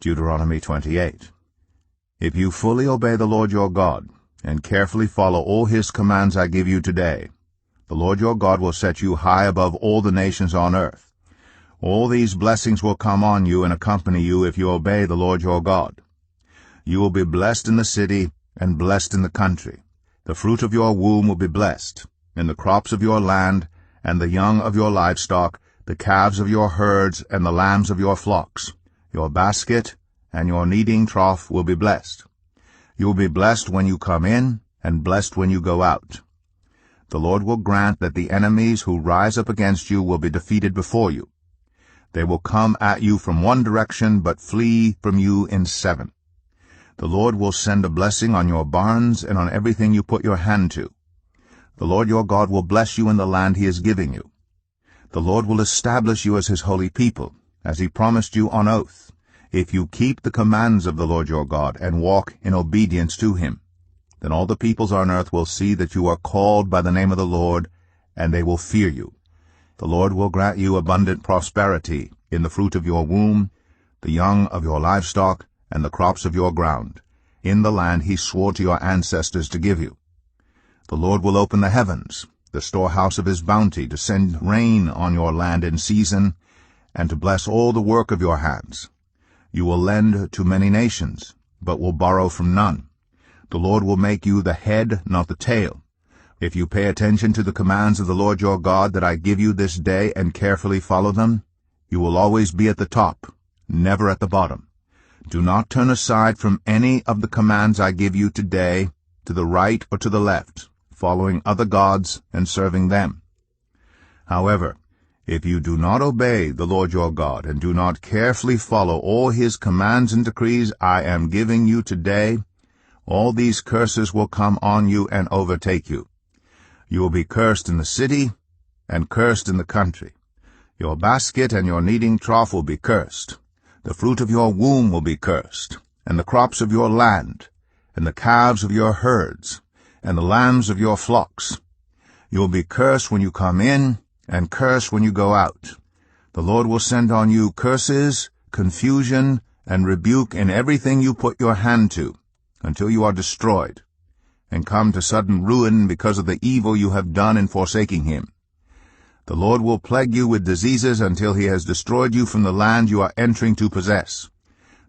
Deuteronomy 28. If you fully obey the Lord your God, and carefully follow all his commands I give you today, the Lord your God will set you high above all the nations on earth. All these blessings will come on you and accompany you if you obey the Lord your God. You will be blessed in the city and blessed in the country. The fruit of your womb will be blessed, and the crops of your land, and the young of your livestock, the calves of your herds, and the lambs of your flocks. Your basket and your kneading trough will be blessed. You will be blessed when you come in, and blessed when you go out. The Lord will grant that the enemies who rise up against you will be defeated before you. They will come at you from one direction, but flee from you in 7. The Lord will send a blessing on your barns and on everything you put your hand to. The Lord your God will bless you in the land he is giving you. The Lord will establish you as his holy people, as he promised you on oath, if you keep the commands of the Lord your God and walk in obedience to him. Then all the peoples on earth will see that you are called by the name of the Lord, and they will fear you. The Lord will grant you abundant prosperity in the fruit of your womb, the young of your livestock, and the crops of your ground, in the land he swore to your ancestors to give you. The Lord will open the heavens, the storehouse of his bounty, to send rain on your land in season, and to bless all the work of your hands. You will lend to many nations, but will borrow from none. The Lord will make you the head, not the tail. If you pay attention to the commands of the Lord your God that I give you this day and carefully follow them, you will always be at the top, never at the bottom. Do not turn aside from any of the commands I give you today, to the right or to the left, following other gods and serving them. However, if you do not obey the Lord your God and do not carefully follow all his commands and decrees I am giving you today, all these curses will come on you and overtake you. You will be cursed in the city and cursed in the country. Your basket and your kneading trough will be cursed. The fruit of your womb will be cursed, and the crops of your land, and the calves of your herds, and the lambs of your flocks. You will be cursed when you come in, and cursed when you go out. The Lord will send on you curses, confusion, and rebuke in everything you put your hand to, until you are destroyed, and come to sudden ruin because of the evil you have done in forsaking him. The Lord will plague you with diseases until he has destroyed you from the land you are entering to possess.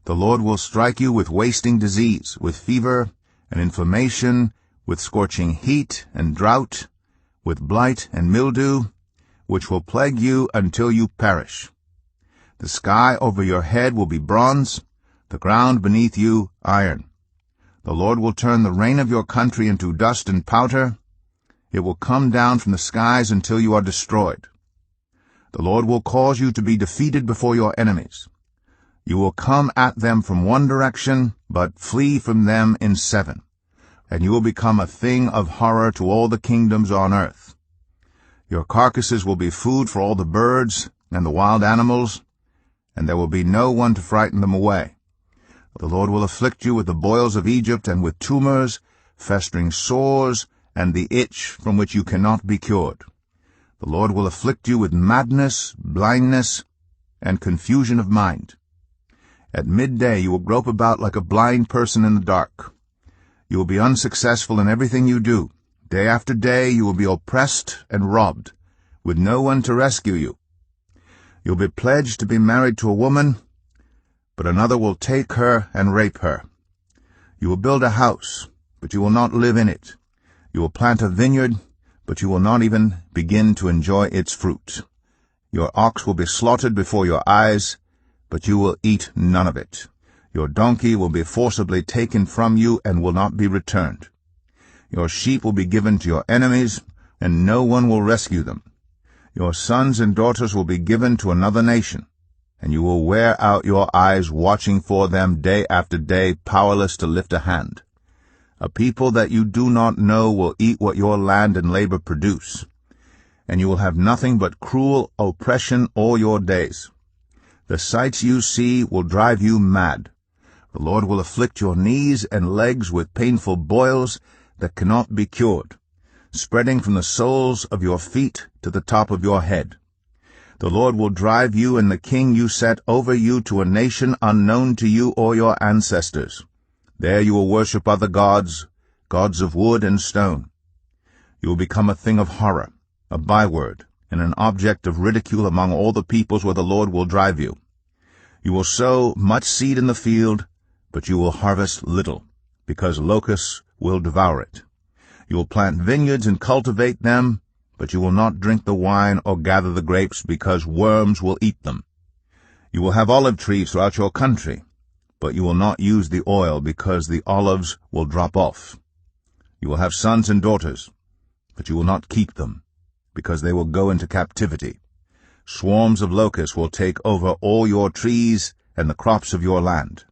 The Lord will strike you with wasting disease, with fever and inflammation, with scorching heat and drought, with blight and mildew, which will plague you until you perish. The sky over your head will be bronze, the ground beneath you iron. The Lord will turn the rain of your country into dust and powder. It will come down from the skies until you are destroyed. The Lord will cause you to be defeated before your enemies. You will come at them from one direction, but flee from them in 7. And you will become a thing of horror to all the kingdoms on earth. Your carcasses will be food for all the birds and the wild animals, and there will be no one to frighten them away. The Lord will afflict you with the boils of Egypt and with tumors, festering sores, and the itch from which you cannot be cured. The Lord will afflict you with madness, blindness, and confusion of mind. At midday you will grope about like a blind person in the dark. You will be unsuccessful in everything you do. Day after day you will be oppressed and robbed, with no one to rescue you. You will be pledged to be married to a woman, but another will take her and rape her. You will build a house, but you will not live in it. You will plant a vineyard, but you will not even begin to enjoy its fruit. Your ox will be slaughtered before your eyes, but you will eat none of it. Your donkey will be forcibly taken from you and will not be returned. Your sheep will be given to your enemies, and no one will rescue them. Your sons and daughters will be given to another nation, and you will wear out your eyes watching for them day after day, powerless to lift a hand. A people that you do not know will eat what your land and labor produce, and you will have nothing but cruel oppression all your days. The sights you see will drive you mad. The Lord will afflict your knees and legs with painful boils that cannot be cured, spreading from the soles of your feet to the top of your head. The Lord will drive you and the king you set over you to a nation unknown to you or your ancestors. There you will worship other gods, gods of wood and stone. You will become a thing of horror, a byword, and an object of ridicule among all the peoples where the Lord will drive you. You will sow much seed in the field, but you will harvest little, because locusts will devour it. You will plant vineyards and cultivate them, but you will not drink the wine or gather the grapes, because worms will eat them. You will have olive trees throughout your country, but you will not use the oil, because the olives will drop off. You will have sons and daughters, but you will not keep them, because they will go into captivity. Swarms of locusts will take over all your trees and the crops of your land.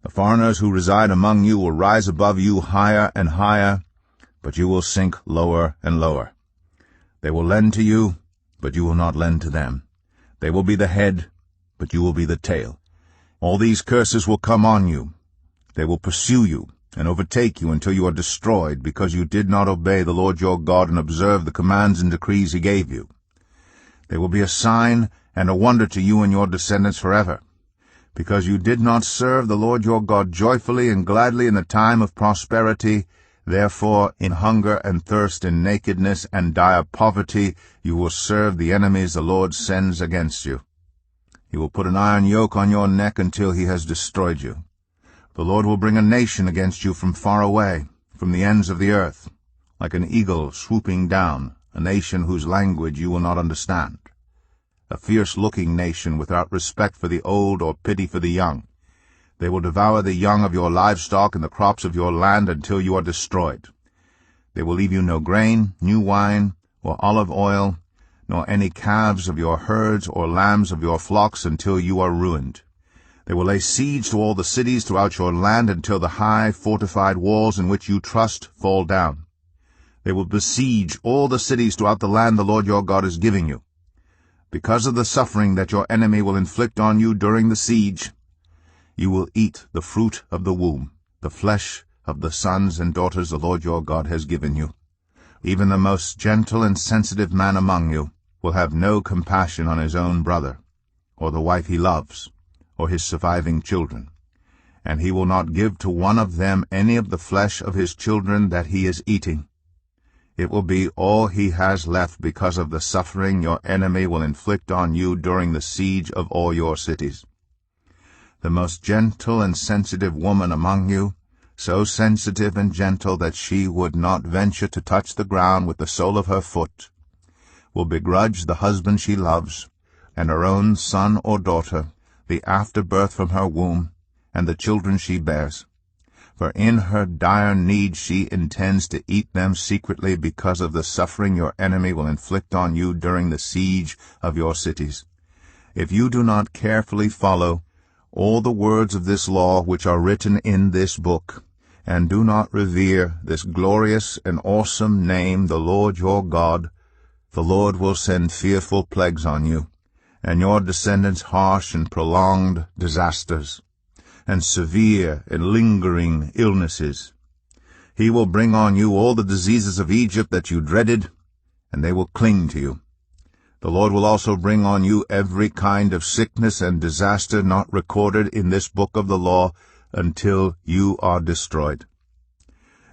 The foreigners who reside among you will rise above you higher and higher, but you will sink lower and lower. They will lend to you, but you will not lend to them. They will be the head, but you will be the tail. All these curses will come on you. They will pursue you and overtake you until you are destroyed, because you did not obey the Lord your God and observe the commands and decrees he gave you. They will be a sign and a wonder to you and your descendants forever, because you did not serve the Lord your God joyfully and gladly in the time of prosperity. Therefore, in hunger and thirst, in nakedness and dire poverty, you will serve the enemies the Lord sends against you. He will put an iron yoke on your neck until he has destroyed you. The Lord will bring a nation against you from far away, from the ends of the earth, like an eagle swooping down, a nation whose language you will not understand. A fierce-looking nation without respect for the old or pity for the young. They will devour the young of your livestock and the crops of your land until you are destroyed. They will leave you no grain, new wine, or olive oil, nor any calves of your herds or lambs of your flocks until you are ruined. They will lay siege to all the cities throughout your land until the high fortified walls in which you trust fall down. They will besiege all the cities throughout the land the Lord your God is giving you. Because of the suffering that your enemy will inflict on you during the siege, you will eat the fruit of the womb, the flesh of the sons and daughters the Lord your God has given you. Even the most gentle and sensitive man among you will have no compassion on his own brother, or the wife he loves, or his surviving children, and he will not give to one of them any of the flesh of his children that he is eating. It will be all he has left because of the suffering your enemy will inflict on you during the siege of all your cities. The most gentle and sensitive woman among you, so sensitive and gentle that she would not venture to touch the ground with the sole of her foot, will begrudge the husband she loves, and her own son or daughter, the afterbirth from her womb, and the children she bears. For in her dire need she intends to eat them secretly because of the suffering your enemy will inflict on you during the siege of your cities. If you do not carefully follow all the words of this law which are written in this book, and do not revere this glorious and awesome name, the Lord your God, the Lord will send fearful plagues on you, and your descendants harsh and prolonged disasters, and severe and lingering illnesses. He will bring on you all the diseases of Egypt that you dreaded, and they will cling to you. The Lord will also bring on you every kind of sickness and disaster not recorded in this book of the law until you are destroyed.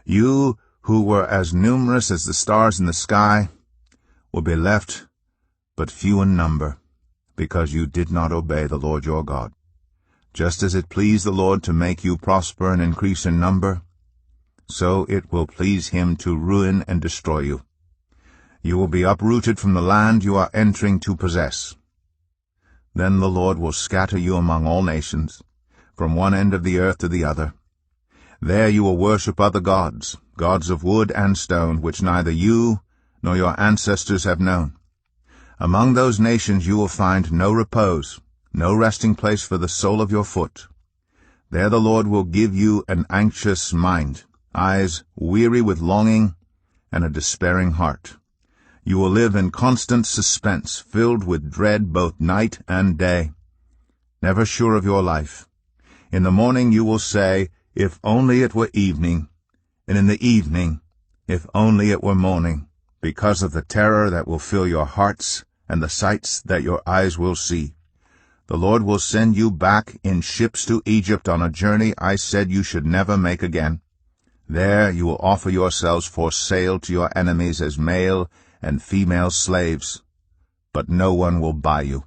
You, who were as numerous as the stars in the sky, will be left but few in number, because you did not obey the Lord your God. Just as it pleased the Lord to make you prosper and increase in number, so it will please him to ruin and destroy you. You will be uprooted from the land you are entering to possess. Then the Lord will scatter you among all nations, from one end of the earth to the other. There you will worship other gods, gods of wood and stone, which neither you nor your ancestors have known. Among those nations you will find no repose, no resting place for the sole of your foot. There the Lord will give you an anxious mind, eyes weary with longing, and a despairing heart. You will live in constant suspense, filled with dread both night and day, never sure of your life. In the morning you will say, "If only it were evening," and in the evening, "If only it were morning," because of the terror that will fill your hearts and the sights that your eyes will see. The Lord will send you back in ships to Egypt on a journey I said you should never make again. There you will offer yourselves for sale to your enemies as male and female slaves, but no one will buy you.